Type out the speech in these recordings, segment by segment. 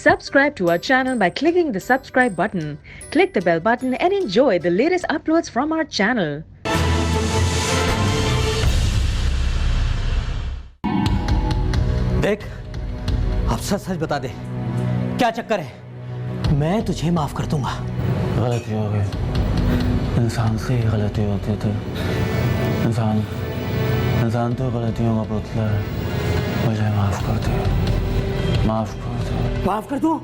Subscribe to our channel by clicking the subscribe button. Click the bell button and enjoy the latest uploads from our channel. देख, अब सच सच बता दे, क्या चक्कर है? मैं तुझे माफ कर दूंगा। गलती हो गई, इंसान से ही गलती होती थी। इंसान तो गलतियों का पुतला है। मुझे माफ कर दे, माफ कर दे। माफ कर दूं?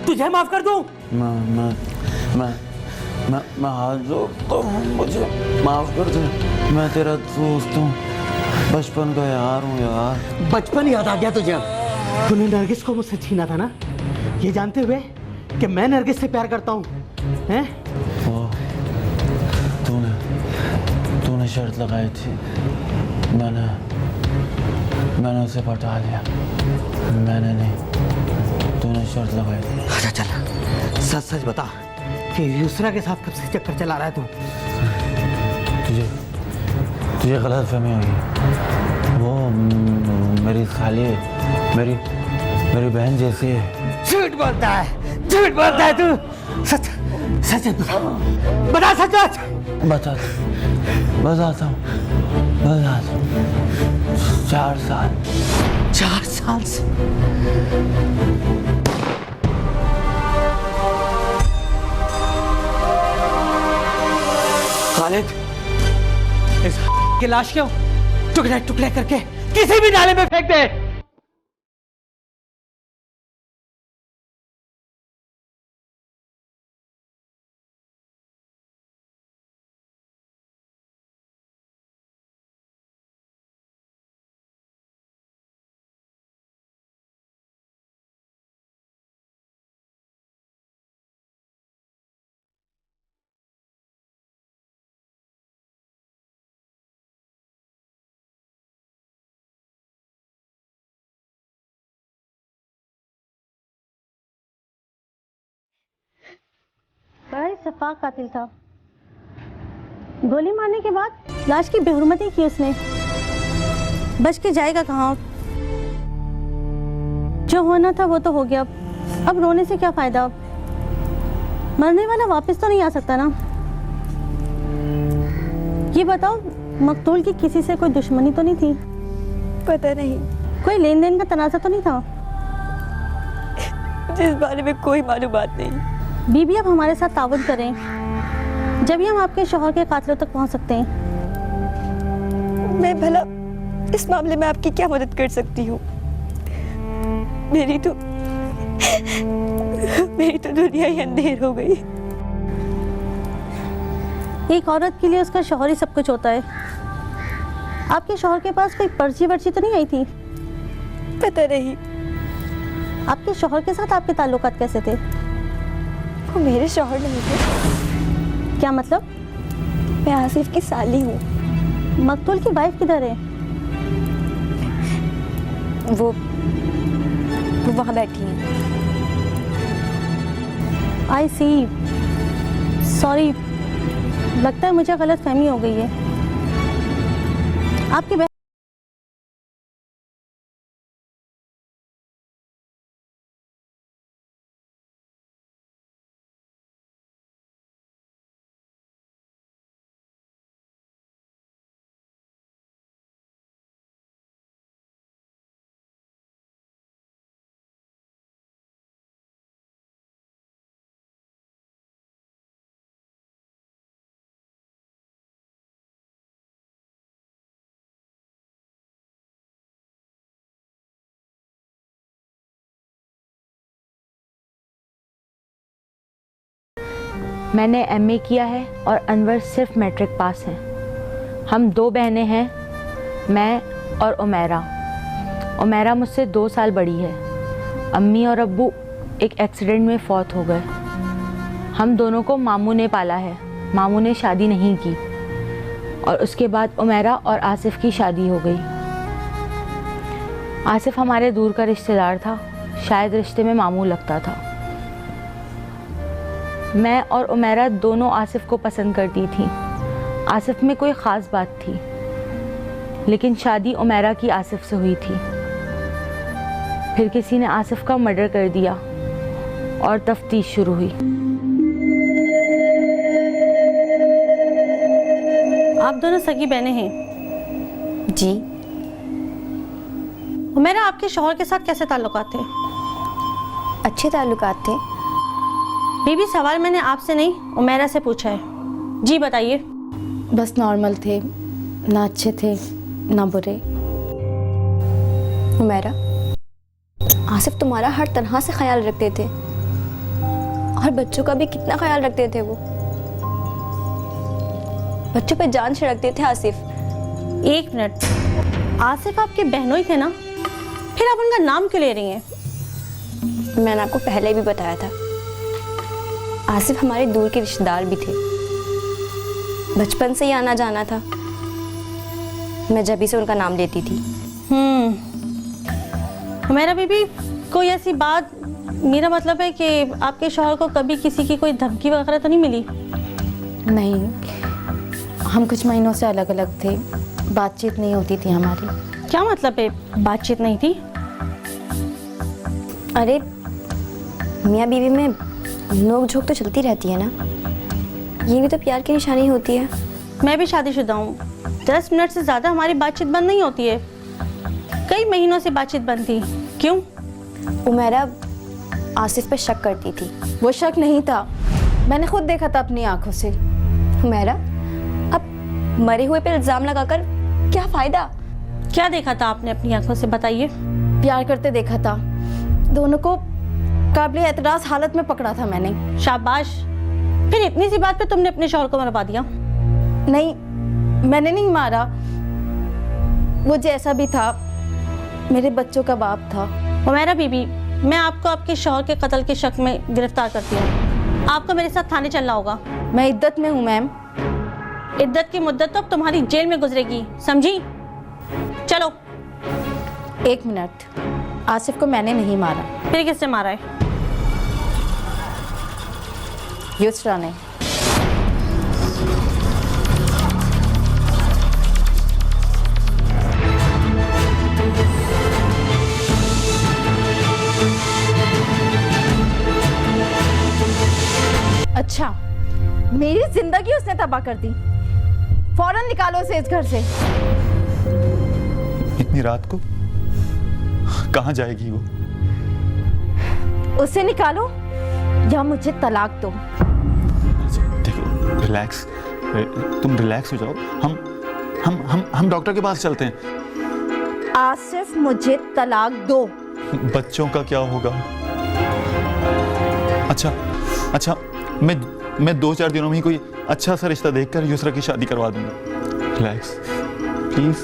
तुझे माफ कर दूं? मैं हाथ जोड़ता हूँ, मुझे माफ कर दे। मैं तेरा दोस्त हूँ, बचपन का यार हूँ यार। बचपन याद आ गया तुझे? तूने नरगिस को मुझसे छीना था ना, ये जानते हुए कि मैं नरगिस से प्यार करता हूँ, हैं? वो तूने शर्त लगाई थी, मैंने उसे पटा लिया। मैंने नहीं, तूने शर्त लगाई थी। अच्छा चल, सच सच बता कि यूसरा के साथ कब से चक्कर चला रहा है तू? तुझे गलत फहमी होगी। वो मेरी साली है, मेरी बहन जैसी है। झूठ बोलता है तू। सच सच बता, सच बताता हूँ। 4 साल से खालिद, इस की लाश क्यों टुकड़े टुकड़े करके किसी भी नाले में फेंक दे। बड़ा ही सफा कातिल था। गोली मारने के बाद लाश की बेहुरमती की उसने। बच के जाएगा कहाँ? जो होना था वो तो हो गया, अब रोने से क्या फायदा? मरने वाला वापस तो नहीं आ सकता ना। ये बताओ, मकतूल की किसी से कोई दुश्मनी तो नहीं थी? पता नहीं, कोई लेन देन का तनाज़ा तो नहीं था? जिस बारे में कोई मालूमात नहीं। बीबी अब हमारे साथ ताउन करें, जब ही हम आपके शौहर के कातिलों तक पहुंच सकते हैं। मैं भला इस मामले में आपकी क्या मदद कर सकती हूँ? मेरी तो दुनिया ही अंधेर हो गई। एक औरत के लिए उसका शौहर ही सब कुछ होता है। आपके शौहर के पास कोई पर्ची वर्ची तो नहीं आई थी? पता नहीं। आपके शौहर के साथ आपके ताल्लुकात कैसे थे? वो मेरे शौहर नहीं थे। क्या मतलब? मैं आसिफ की साली हूँ। मकतूल की वाइफ किधर है? वो वहाँ बैठी है। आई सी, सॉरी, लगता है मुझे गलत फहमी हो गई है। आपकी मैंने एमए किया है और अनवर सिर्फ मैट्रिक पास हैं। हम 2 बहनें हैं, मैं और उमैरा मुझसे 2 साल बड़ी है। अम्मी और अब्बू एक एक्सीडेंट में फौत हो गए। हम दोनों को मामू ने पाला है। मामू ने शादी नहीं की और उसके बाद उमैरा और आसिफ की शादी हो गई। आसिफ हमारे दूर का रिश्तेदार था, शायद रिश्ते में मामू लगता था। मैं और उमैरा दोनों आसिफ को पसंद करती थी। आसिफ में कोई ख़ास बात थी, लेकिन शादी उमैरा की आसिफ से हुई थी। फिर किसी ने आसिफ का मर्डर कर दिया और तफ्तीश शुरू हुई। आप दोनों सगी बहनें हैं? जी। उमैरा, आपके शौहर के साथ कैसे ताल्लुकात थे? अच्छे ताल्लुकात थे। बीबी, सवाल मैंने आपसे नहीं उमैरा से पूछा है। जी बताइए। बस नॉर्मल थे, ना अच्छे थे ना बुरे। उमैरा, आसिफ तुम्हारा हर तरह से ख्याल रखते थे और बच्चों का भी कितना ख्याल रखते थे। वो बच्चों पे जान छिड़कते थे आसिफ। एक मिनट, आसिफ आपके बहनों ही थे ना, फिर आप उनका नाम क्यों ले रही हैं? मैंने आपको पहले भी बताया था, आसिफ हमारे दूर के रिश्तेदार भी थे। बचपन से ही आना जाना था, मैं जब भी से उनका नाम लेती थी। उमैरा बीबी, कोई ऐसी बात, मेरा मतलब है कि आपके शौहर को कभी किसी की कोई धमकी वगैरह तो नहीं मिली? नहीं, हम कुछ महीनों से अलग अलग थे, बातचीत नहीं होती थी हमारी। क्या मतलब है बातचीत नहीं थी? अरे मियाँ बीवी में नोक झोंक तो चलती रहती है ना, ये भी तो प्यार की निशानी होती है। मैं भी शादीशुदा हूँ, 10 मिनट से ज़्यादा हमारी बातचीत बंद नहीं होती है। कई महीनों से बातचीत बंद थी। क्यों? उमैरा आसिफ पे शक करती थी। वो शक नहीं था, मैंने खुद देखा था अपनी आंखों से। उमैरा, अब मरे हुए पे इल्जाम लगाकर क्या फायदा? क्या देखा था आपने अपनी आंखों से, बताइए। प्यार करते देखा था, दोनों को काबिल एतराज़ हालत में पकड़ा था मैंने। शाबाश, फिर इतनी सी बात पे तुमने अपने शौहर को मरवा दिया? नहीं, मैंने नहीं मारा, वो जैसा भी था मेरे बच्चों का बाप था। उमैरा बीबी, मैं आपको आपके शौहर के कत्ल के शक में गिरफ्तार करती हूँ। आपको मेरे साथ थाने चलना होगा। मैं इद्दत में हूँ मैम। इद्दत की मुद्दत तो अब तुम्हारी जेल में गुजरेगी, समझी? चलो। 1 मिनट, आसिफ को मैंने नहीं मारा। फिर किसने मारा है? युसरा ने। अच्छा, मेरी जिंदगी उसने तबाह कर दी। फौरन निकालो उसे इस घर से। इतनी रात को कहाँ जाएगी वो? उसे निकालो या मुझे तलाक दो। देखो, रिलैक्स, तुम रिलैक्स हो जाओ। हम डॉक्टर के पास चलते हैं। आसिफ, मुझे तलाक दो। बच्चों का क्या होगा? अच्छा, मैं 2-4 दिनों में ही कोई अच्छा सा रिश्ता देखकर युसरा की शादी करवा दूंगा। Relax please.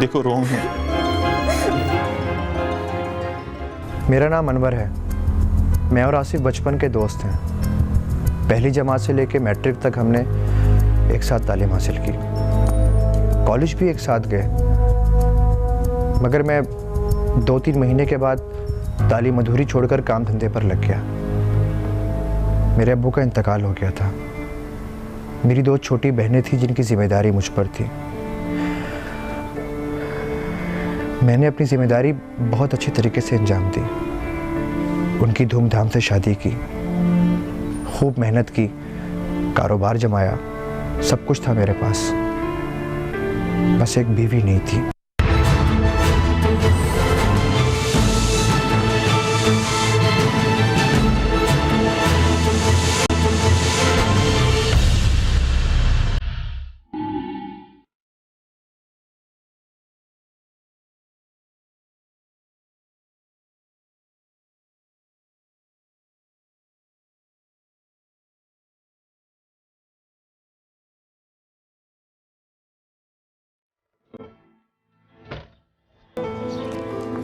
देखो रो है। मेरा नाम अनवर है। मैं और आसिफ बचपन के दोस्त हैं। पहली जमात से लेकर मैट्रिक तक हमने एक साथ तालीम हासिल की, कॉलेज भी एक साथ गए। मगर मैं 2-3 महीने के बाद तालीम अधूरी छोड़कर काम धंधे पर लग गया। मेरे अब्बू का इंतकाल हो गया था। मेरी 2 छोटी बहनें थीं जिनकी जिम्मेदारी मुझ पर थी। मैंने अपनी जिम्मेदारी बहुत अच्छी तरीके से अंजाम दी। उनकी धूमधाम से शादी की, खूब मेहनत की, कारोबार जमाया, सब कुछ था मेरे पास। बस एक बीवी नहीं थी।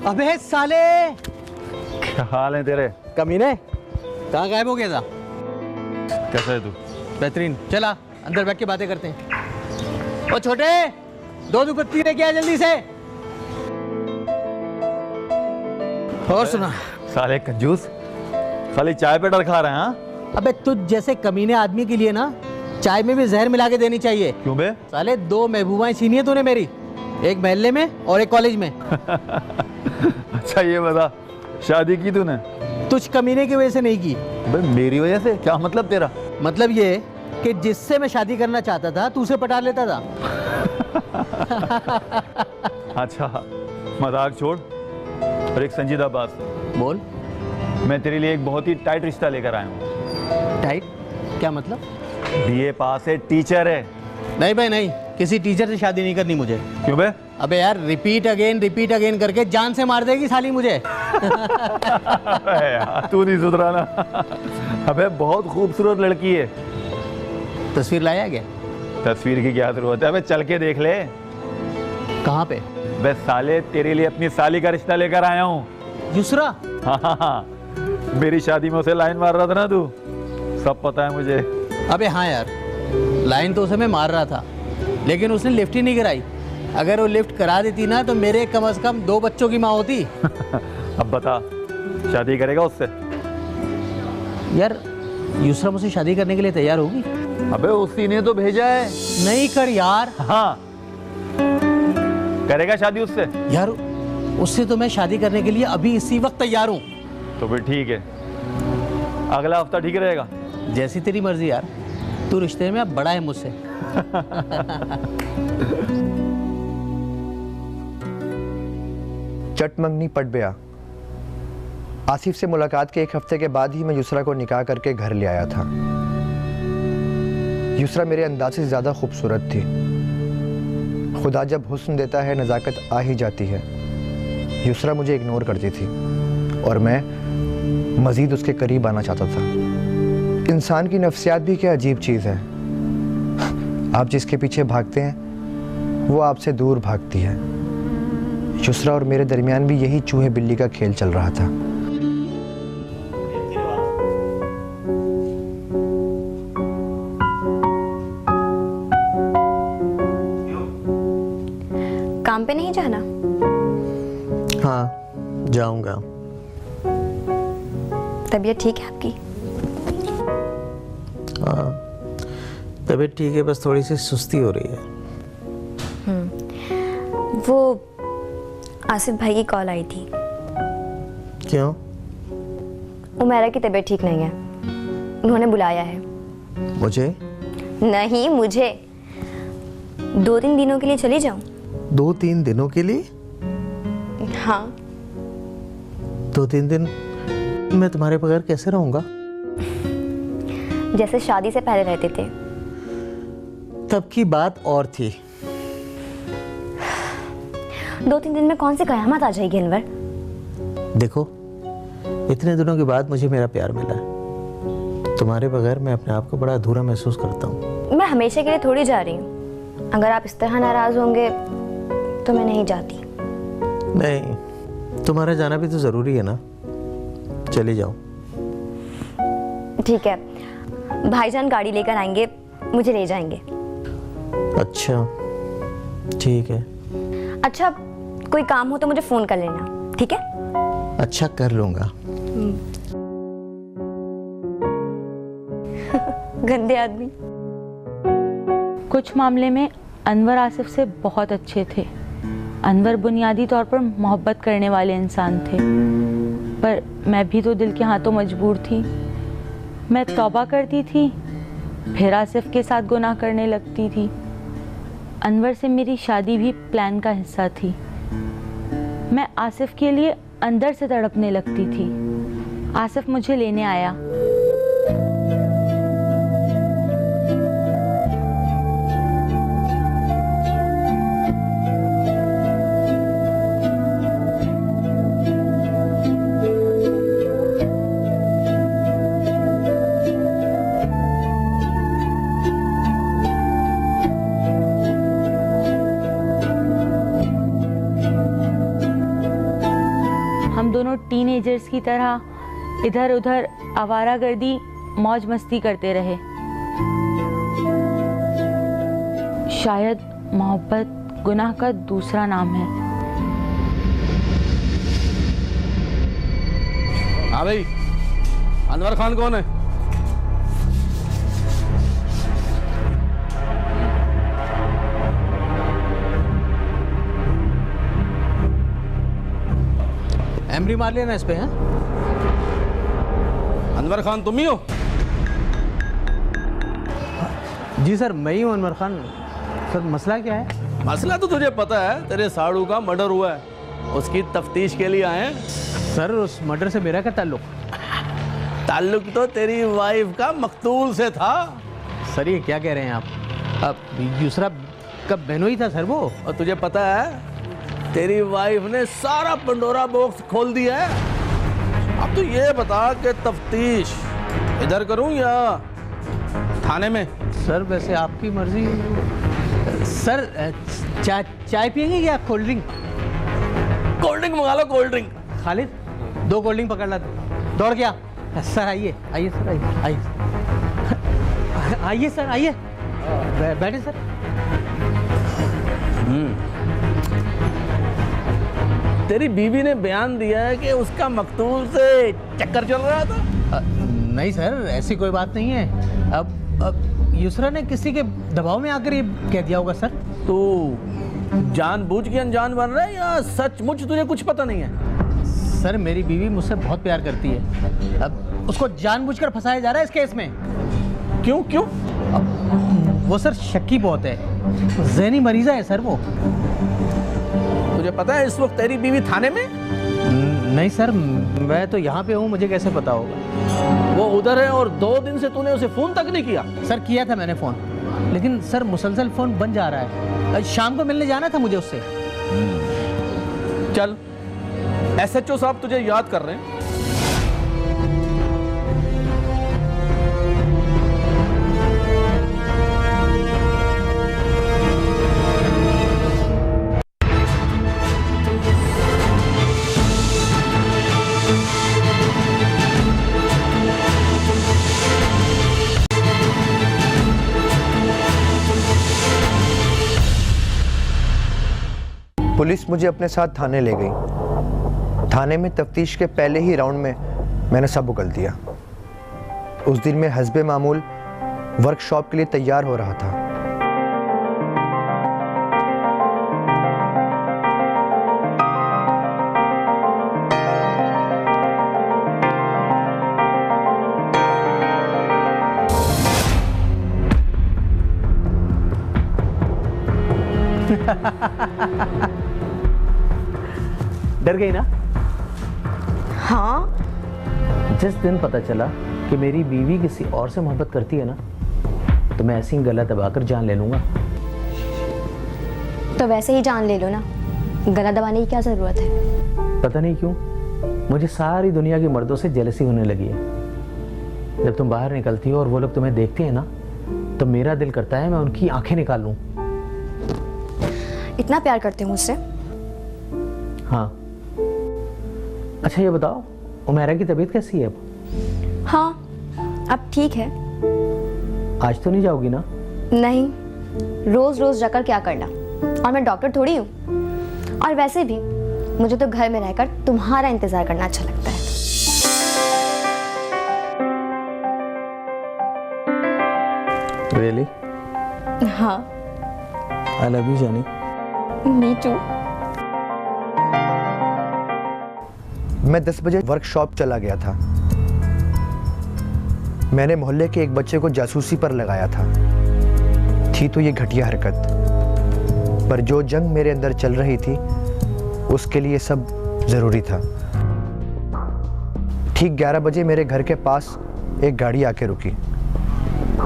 अबे साले, क्या हाल है तेरे? कमीने, कहाँ गायब हो गया था? कैसा है तू? बेहतरीन। चला अंदर बैठ के बातें करते हैं। ओ छोटे, 2 दुपत्ती लेके आ जल्दी से। और सुना? साले कंजूस, खाली चाय पे डर खा रहे हैं? हाँ? अबे तुझ जैसे कमीने आदमी के लिए ना चाय में भी जहर मिला के देनी चाहिए। क्यों बे? साले 2 महबूबाएं छीनी है तूने मेरी, एक महल्ले में और एक कॉलेज में। अच्छा ये बता, शादी की तूने? तुझ कमीने की वजह से नहीं की। भाई मेरी वजह से? क्या मतलब तेरा? मतलब ये कि जिससे मैं शादी करना चाहता था तू उसे पटा लेता था। अच्छा मजाक छोड़ और एक संजीदा बात बोल। मैं तेरे लिए एक बहुत ही टाइट रिश्ता लेकर आया हूँ। टाइट? क्या मतलब? बीए पास है, टीचर है। नहीं भाई नहीं, किसी टीचर से शादी नहीं करनी मुझे। क्यों बे? अबे यार रिपीट अगेन करके जान से मार देगी साली मुझे। यार तू नहीं सुधरा ना। अबे बहुत खूबसूरत लड़की है। तस्वीर लाया क्या? तस्वीर की क्या जरूरत है? अबे चल के देख ले। कहाँ पे? बे साले तेरे लिए अपनी साली का रिश्ता लेकर आया हूँ। युसरा? हाँ, मेरी शादी में उसे लाइन मार रहा था ना तू, सब पता है मुझे। अबे हाँ यार, लाइन तो उसे मैं मार रहा था, लेकिन उसने लिफ्ट ही नहीं कराई। अगर वो लिफ्ट करा देती ना तो मेरे कम से कम 2 बच्चों की माँ होती। अब बता, शादी करेगा उससे? यार युसरा मुझसे शादी करने के लिए तैयार होगी? अबे उसी ने तो भेजा है। नहीं कर यार। हाँ, करेगा शादी उससे? यार उससे तो मैं शादी करने के लिए अभी इसी वक्त तैयार हूँ। तो फिर ठीक है, अगला हफ्ता ठीक रहेगा? जैसी तेरी मर्जी यार, तू रिश्ते में अब बड़ा है मुझसे। चटमंगनी पट गया। आसिफ से मुलाकात के 1 हफ्ते के बाद ही मैं युसरा को निकाह करके घर ले आया था। युसरा मेरे अंदाज़ से ज़्यादा खूबसूरत थी। खुदा जब हुस्न देता है नज़ाकत आ ही जाती है। युसरा मुझे इग्नोर करती थी और मैं मज़ीद उसके करीब आना चाहता था। इंसान की नफ्सियात भी क्या अजीब चीज़ है। आप जिसके पीछे भागते हैं वो आपसे दूर भागती है। युसरा और मेरे दरमियान भी यही चूहे बिल्ली का खेल चल रहा था। काम पे नहीं जाना? हाँ जाऊंगा। तबीयत ठीक है आपकी? हाँ तबीयत ठीक है, बस थोड़ी सी सुस्ती हो रही है। वो आसिफ भाई की कॉल आई थी। क्यों? उमेरा की तबीयत ठीक नहीं है, उन्होंने बुलाया है। मुझे? नहीं मुझे। 2-3 दिनों के लिए चली जाऊं? 2-3 दिनों के लिए? हाँ। 2-3 दिन मैं तुम्हारे बगैर कैसे रहूंगा? जैसे शादी से पहले रहते थे। तब की बात और थी। 2-3 दिन में कौन सी कयामत आ जाएगी अनवर? देखो इतने दिनों के बाद मुझे मेरा प्यार मिला है। तुम्हारे बगैर मैं अपने आप को बड़ा अधूरा महसूस करता हूँ। मैं हमेशा के लिए थोड़ी जा रही हूँ। अगर आप इस तरह नाराज होंगे तो मैं नहीं जाती। नहीं, तुम्हारा जाना भी तो जरूरी है ना। चली जाओ। ठीक है, भाईजान गाड़ी लेकर आएंगे, मुझे ले जाएंगे। अच्छा ठीक है। अच्छा कोई काम हो तो मुझे फोन कर लेना, ठीक है? अच्छा कर लूंगा। गंदे आदमी। कुछ मामले में अनवर आसिफ से बहुत अच्छे थे। अनवर बुनियादी तौर पर मोहब्बत करने वाले इंसान थे, पर मैं भी तो दिल के हाथों मजबूर थी। मैं तौबा करती थी, फिर आसिफ के साथ गुनाह करने लगती थी। अनवर से मेरी शादी भी प्लान का हिस्सा थी। मैं आसिफ के लिए अंदर से तड़पने लगती थी। आसिफ मुझे लेने आया। हम दोनों टीनेजर्स की तरह इधर उधर आवारागर्दी मौज मस्ती करते रहे। शायद मोहब्बत गुनाह का दूसरा नाम है। हाँ भाई, अनवर खान कौन है? मेमोरी मार लेना इस पे है। अनवर खान तुम ही हो? जी सर, मैं ही हूँ अनवर खान। सर मसला क्या है? मसला तो तुझे पता है, तेरे साड़ू का मर्डर हुआ है, उसकी तफ्तीश के लिए आए हैं। सर उस मर्डर से मेरा क्या ताल्लुक? ताल्लुक तो तेरी वाइफ का मकतूल से था। सर ये क्या कह रहे हैं आप? अब यूसरा का बहनोई था सर वो। और तुझे पता है तेरी वाइफ ने सारा पंडोरा बॉक्स खोल दिया है। अब तो ये बता कि तफ्तीश इधर करूं या थाने में? सर वैसे आपकी मर्जी। सर चाय पियेंगे या कोल्ड ड्रिंक? कोल्ड ड्रिंक मंगा लो, cold drink. Khalid 2 cold drink पकड़ ला, दौड़ गया। सर आइए आइए सर, आइए आइए सर, आइए बैठे सर। तेरी बीवी ने बयान दिया है कि उसका मकतूल से चक्कर चल रहा था। नहीं सर, ऐसी कोई बात नहीं है। अब यूसरा ने किसी के दबाव में आकर ये कह दिया होगा सर। तू जानबूझ के अनजान बन रहा है या सचमुच तुझे कुछ पता नहीं है? सर मेरी बीवी मुझसे बहुत प्यार करती है, अब उसको जानबूझकर फंसाया जा रहा है इस केस में। क्यों क्यों? वो सर शक्की बहुत है, ज़हनी मरीज़ा है सर वो। तुझे पता है इस वक्त तेरी बीवी थाने में? नहीं सर, मैं तो यहाँ पे हूँ, मुझे कैसे पता होगा? वो उधर है और 2 दिन से तूने उसे फोन तक नहीं किया। सर किया था मैंने फ़ोन, लेकिन सर मुसलसल फ़ोन बन जा रहा है। शाम को मिलने जाना था मुझे उससे। चल, SHO साहब तुझे याद कर रहे हैं। पुलिस मुझे अपने साथ थाने ले गई। थाने में तफ्तीश के पहले ही राउंड में मैंने सब उगल दिया। उस दिन मैं हस्बे मामूल वर्कशॉप के लिए तैयार हो रहा था। डर गई ना? हाँ। जिस दिन पता चला कि मेरी बीवी किसी और से मोहब्बत करती है ना, तो मैं ऐसी ही गला दबाकर जान ले लूंगा। तो वैसे ही जान ले लो ना, गला दबाने की क्या ज़रूरत है? पता नहीं क्यों मुझे सारी दुनिया के मर्दों से जेलसी होने लगी है। जब तुम बाहर निकलती हो और वो लोग तुम्हें देखते हैं ना, तो मेरा दिल करता है मैं उनकी आंखें निकाल लूं। इतना प्यार करते हो मुझसे? हाँ। अच्छा ये बताओ, उमैरा की तबीयत कैसी है अब? हाँ, अब ठीक है। आज तो नहीं जाओगी ना? नहीं, रोज रोज जाकर क्या करना, और मैं डॉक्टर थोड़ी हूँ। और वैसे भी मुझे तो घर में रहकर तुम्हारा इंतजार करना अच्छा लगता है। Really? हाँ। I love you जानी। Me too। मैं 10 बजे वर्कशॉप चला गया था। मैंने मोहल्ले के एक बच्चे को जासूसी पर लगाया था। थी तो ये घटिया हरकत, पर जो जंग मेरे अंदर चल रही थी उसके लिए सब जरूरी था। ठीक 11 बजे मेरे घर के पास एक गाड़ी आके रुकी।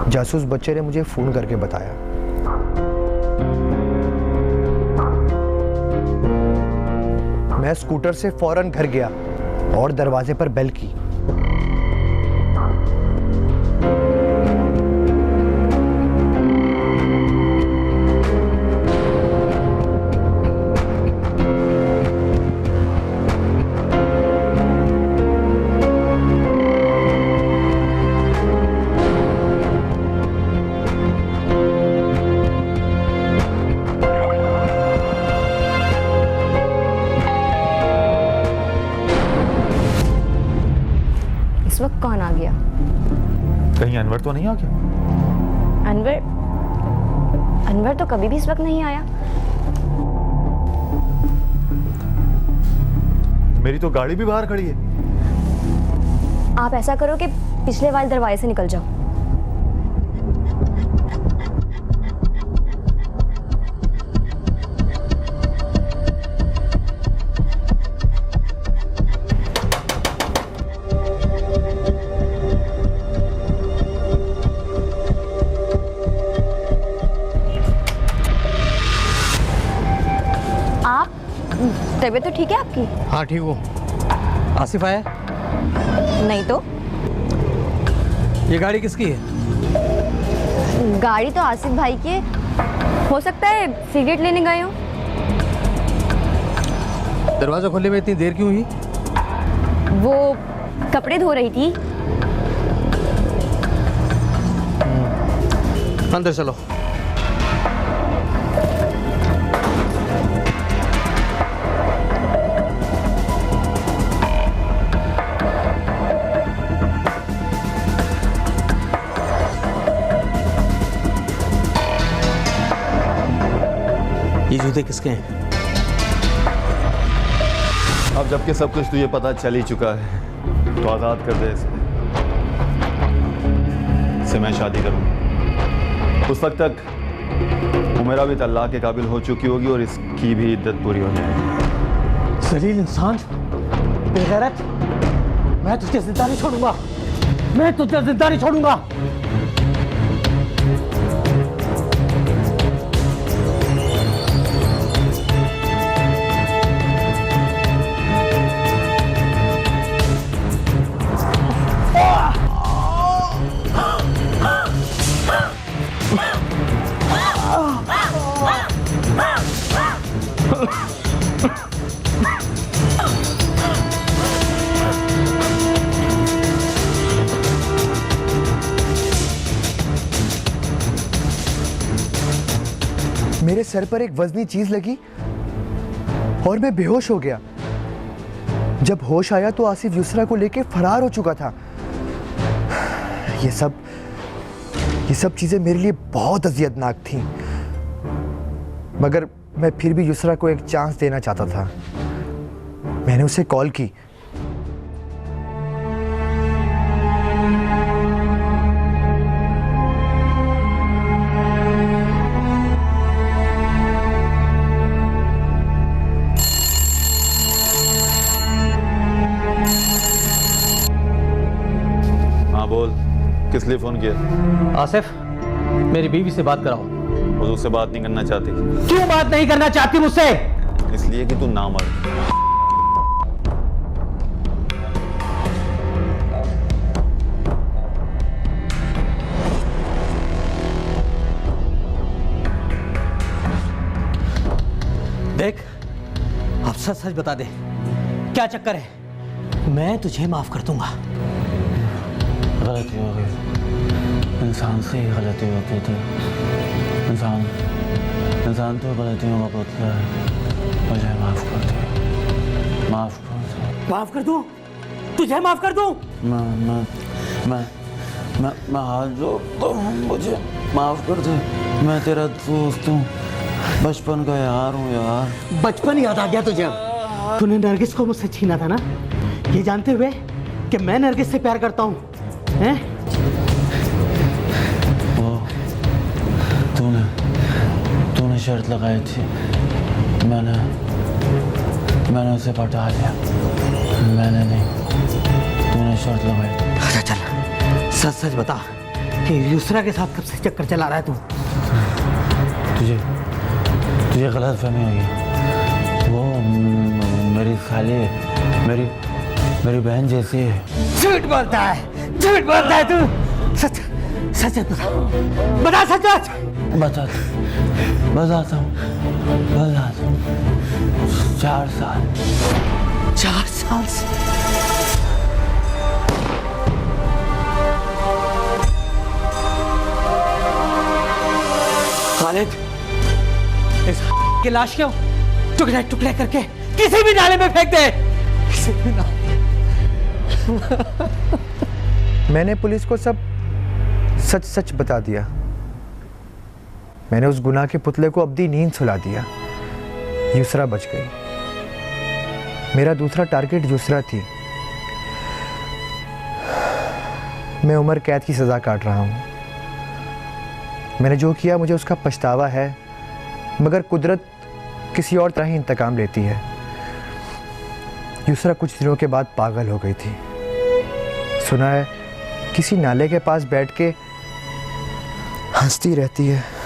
जासूस बच्चे ने मुझे फोन करके बताया। मैं स्कूटर से फौरन घर गया और दरवाजे पर बेल की। इस वक्त कौन आ गया? कहीं अनवर तो नहीं आ गया? अनवर तो कभी भी इस वक्त नहीं आया। मेरी तो गाड़ी भी बाहर खड़ी है। आप ऐसा करो कि पिछले वाले दरवाजे से निकल जाओ। आप तबीयत तो ठीक है आपकी? हाँ ठीक हूँ। आसिफ आया? नहीं तो। ये गाड़ी किसकी है? गाड़ी तो आसिफ भाई की है। हो सकता है सिगरेट लेने गए हो। दरवाजा खोलने में इतनी देर क्यों हुई? वो कपड़े धो रही थी। अंदर चलो। ये जूते किसके हैं? अब जबकि सब कुछ तुझे पता चल ही चुका है तो आज़ाद कर दे इसे। इससे मैं शादी करूँगा। उस वक्त तक उमेरा भी तलाक के काबिल हो चुकी होगी और इसकी भी इद्दत पूरी हो जाएगी। जलील इंसान, बेगैरत, मैं तुझे जिंदा नहीं छोड़ूंगा। मैं तुझे जिंदा नहीं छोड़ूंगा। मेरे सर पर एक वजनी चीज लगी और मैं बेहोश हो गया। जब होश आया तो आसिफ युसरा को लेके फरार हो चुका था। ये सब चीजें मेरे लिए बहुत अजियतनाक थीं, मगर मैं फिर भी युसरा को एक चांस देना चाहता था। मैंने उसे कॉल की। बोल, किस लिए फोन किया? आसिफ, मेरी बीवी से बात कराओ। वो उससे बात नहीं करना चाहती। क्यों बात नहीं करना चाहती मुझसे? इसलिए कि तू नामर्द। देख, अब सच सच बता दे, क्या चक्कर है? मैं तुझे माफ कर दूंगा। गलती हो गई, इंसान से ही गलती होती थी। इंसान तो गलतियों का पुतला है। मुझे माफ कर दे, माफ कर दे। माफ कर दूं? तुझे माफ कर दूं? मैं हाथ जोड़ता हूँ, मुझे माफ कर दे। मैं तेरा दोस्त हूँ, बचपन का यार हूँ यार। बचपन याद आ गया तुझे? तूने नरगिस को मुझसे छीना था ना, ये जानते हुए कि मैं नरगिस से प्यार करता हूँ, हैं? वो तूने शर्त लगाई थी, मैंने उसे पटा लिया। मैंने नहीं, तूने शर्त लगाई। अच्छा चल, सच सच बता कि युसरा के साथ कब से चक्कर चला रहा है तू? तुझे गलतफहमी हुई है। वो मेरी खाली, मेरी बहन जैसी है। झूठ बोलता है तू। सच बता सच। बताता हूँ। 4 साल से। खालिद, इस की लाश को टुकड़े टुकड़े करके किसी भी नाले में फेंक दे। किसी भी नाले। मैंने पुलिस को सब सच सच बता दिया। मैंने उस गुनाह के पुतले को अब्दी नींद सुला दिया। युसरा बच गई। मेरा दूसरा टारगेट युसरा थी। मैं उम्र कैद की सज़ा काट रहा हूँ। मैंने जो किया मुझे उसका पछतावा है, मगर कुदरत किसी और तरह ही इंतकाम लेती है। युसरा कुछ दिनों के बाद पागल हो गई थी। सुना है किसी नाले के पास बैठ के हंसती रहती है।